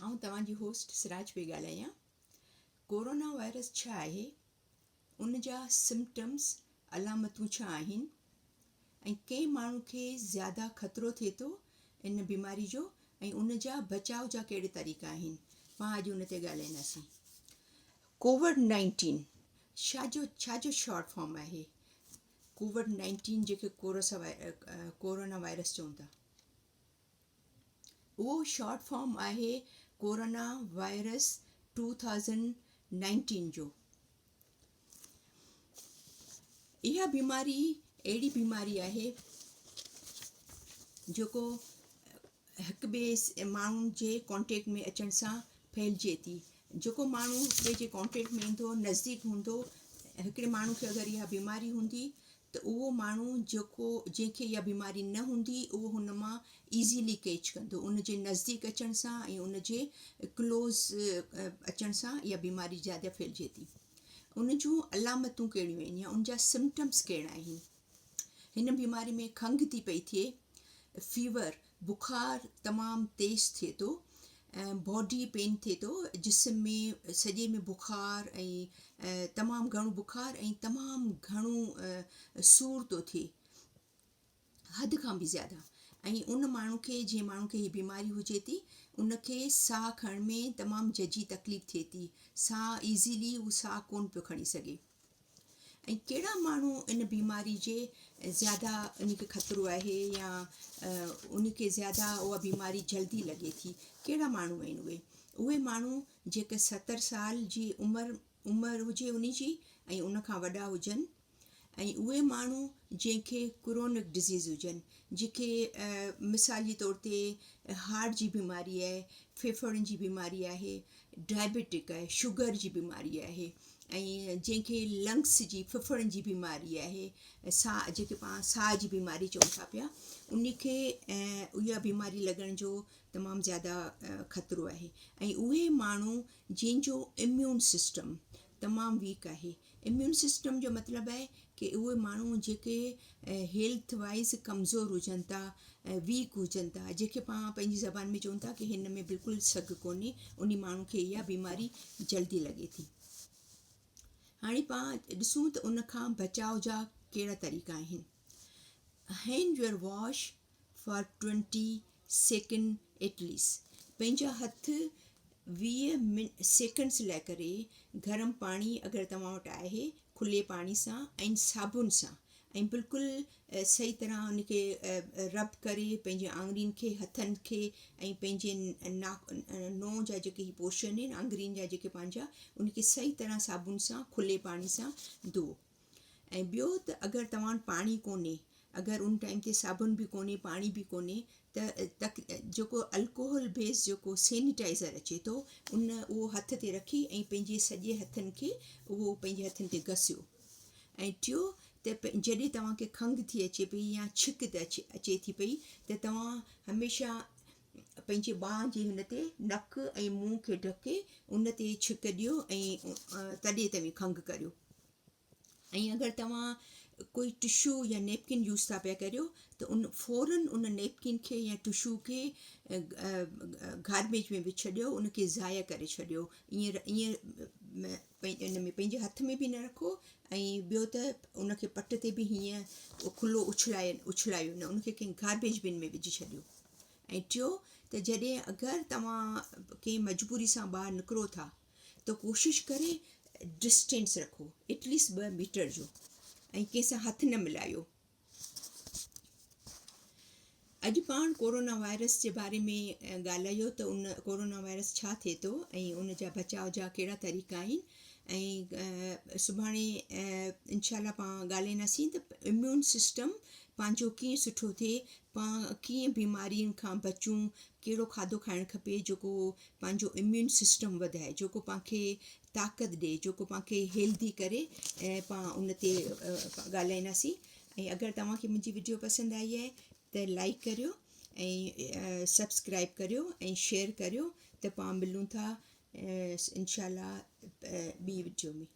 आउं तव्हांजी होस्ट सिराज पई ॻाल्हायां। कोरोना वायरस छा आहे, उन जा सिम्पटम्स अलामतूं छा आहिनि ऐं कंहिं माण्हू खे ज़्यादा ख़तरो थिए थो इन बीमारी जो ऐं उन जा बचाव जा कहिड़े तरीक़ा आहिनि, पाण अॼु उन ते ॻाल्हाईंदासीं। कोविड-19 छाजो शॉर्ट फॉर्म आहे? कोविड-19 जेके कोरोना वायरस चऊं था, उहो शॉर्ट फॉर्म आहे कोरोना वायरस 2019 जो। इहा बीमारी अहिड़ी बीमारी आहे जेको हिकु ॿिए माण्हुनि जे कॉन्टेक्ट में अचण सां फैलिजे थी। जेको माण्हू ॿिए जे कॉन्टेक्ट में ईंदो, नज़दीक हूंदो, हिकिड़े माण्हू खे अगरि इहा बीमारी हूंदी त उहो माण्हू जंहिंखे इहा बीमारी न हूंदी उहो हुन मां ईज़ीली कैच कंदो। उन जे नज़दीक अचण सां ऐं उन जे क्लोज़ अचण सां इहा बीमारी ज़्यादा फैलिजे थी। उन जूं अलामतूं कहिड़ियूं आहिनि या उन जा सिम्पटम्स कहिड़ा आहिनि? हिन बीमारी में खंघि थी पई थिए, फीवर, बुखार तमामु तेज़ थिए थो, बॉडी पेन थिए थो, जिस्म में सॼे में बुखार ऐं तमामु घणो बुखार ऐं तमामु घणो सूर थो थिए, हद खां बि ज़्यादा। ऐं उन माण्हू खे, जंहिं माण्हू खे हीअ बीमारी हुजे थी, उनखे साह खणण में तमामु झझी तकलीफ़ थिए थी, साह ईज़ीली उहो साह कोन पियो खणी सघे। ऐं कहिड़ा माण्हू इन बीमारी जे ज़्यादा उनखे ख़तरो आहे या उनखे ज़्यादा उहा बीमारी जल्दी लॻे थी, कहिड़ा माण्हू आहिनि उहे माण्हू जेके 70 साल जी उमिरि हुजे उन जी ऐं उनखां वॾा हुजनि, ऐं उहे माण्हू जंहिंखे क्रोनिक डिज़ीज़ हुजनि, जेके मिसाल जे तौर ते हार्ट जी बीमारी आहे, फेफड़नि जी बीमारी आहे, डायबिटिक आहे, शुगर जी बीमारी आहे, ऐं जंहिंखे लंग्स जी फिफड़नि जी बीमारी आहे, साह जेके पाण साह जी बीमारी चऊं था पिया, उनखे इहा बीमारी लॻण जो तमामु ज़्यादा ख़तरो आहे। ऐं उहे माण्हू जंहिंजो इम्यून सिस्टम तमामु वीक आहे। इम्यून सिस्टम जो मतिलबु आहे कि उहे माण्हू जेके हेल्थ वाइज़ कमज़ोर हुजनि था, वीक हुजनि था, जेके पाण पंहिंजी ज़बान में चऊं था कि हिन में बिल्कुलु सघ कोन्हे, उन माण्हू खे इहा बीमारी जल्दी लॻे थी। हाणे पाण ॾिसूं त उन खां बचाव जा कहिड़ा तरीक़ा आहिनि। Hand your wash for 20 second at least. पंहिंजा हथ 20 सेकेंड्स लाइ करे गरम पाणी अगरि तव्हां वटि आहे, खुले पाणी सां ऐं साबुन सां, ऐं बिल्कुलु सही तरह उनखे रब करे पंहिंजे आङुरियुनि खे, हथनि खे ऐं पंहिंजे नंहं जा जेके पोर्शन आहिनि, आङुरियुनि जा जेके पंहिंजा, उनखे सही तरह साबुन सां खुले पाणी सां धोओ। ऐं ॿियो त अगरि तव्हां वटि पाणी कोन्हे, अगरि उन टाइम ते साबुन बि कोन्हे, पाणी बि कोन्हे, त जेको अल्कोहल बेस जेको सैनिटाइज़र अचे थो, उहो हथ ते रखी ऐं पंहिंजे सॼे हथनि खे उहो पंहिंजे हथनि ते घसियो। ऐं टियों त जॾहिं तव्हांखे खंघि थी अचे पई या छिक अचे थी पई, त तव्हां हमेशह पंहिंजे ॿांह जे हिन ते नक ऐं मुंहं खे ढके उन ते छिक ॾियो ऐं तॾहिं तव्हां खंघि करियो। ऐं अगरि तव्हां कोई टिशू या नैपकिन यूज़ था पिया करियो त फ़ौरन उन नैपकिन खे या टिशू खे गार्बेज में विझी छॾियो, उनखे ज़ाया करे छॾियो। ईअं इन में पंहिंजे हथ में बि न रखो, ऐं ॿियो त उनखे पट ते बि हीअं खुलो उछलायो न, उनखे कंहिं गार्बेज बिन में विझी छॾियो। ऐं टियों त जॾहिं अगरि तव्हां कंहिं मजबूरी सां ॿाहिरि निकिरो था त कोशिशि करे डिस्टेंस रखो, एटलीस्ट 2 मीटर जो, ऐं कंहिंसां हथु न मिलायो। अॼु पाण कोरोना वायरस जे बारे में ॻाल्हायो त उन कोरोना वायरस छा थिए थो ऐं उन जा बचाव जा कहिड़ा तरीक़ा आहिनि, ऐं सुभाणे इनशाला पाण ॻाल्हाईंदासीं त इम्यून सिस्टम पंहिंजो कीअं सुठो थिए, पाण कीअं बीमारियुनि खां बचूं, कहिड़ो खाधो खाइणु खपे जेको पंहिंजो इम्यून सिस्टम वधाए, जेको पाणखे ताक़त ॾिए, जेको पाणखे हेल्दी करे, ऐं पाण उन ते ॻाल्हाईंदासीं। ऐं अगरि तव्हांखे मुंहिंजी वीडियो पसंदि आई आहे त लाइक करियो ऐं सब्सक्राइब करियो ऐं शेयर करियो, त पाण मिलूं था इनशाला ॿी वीडियो में।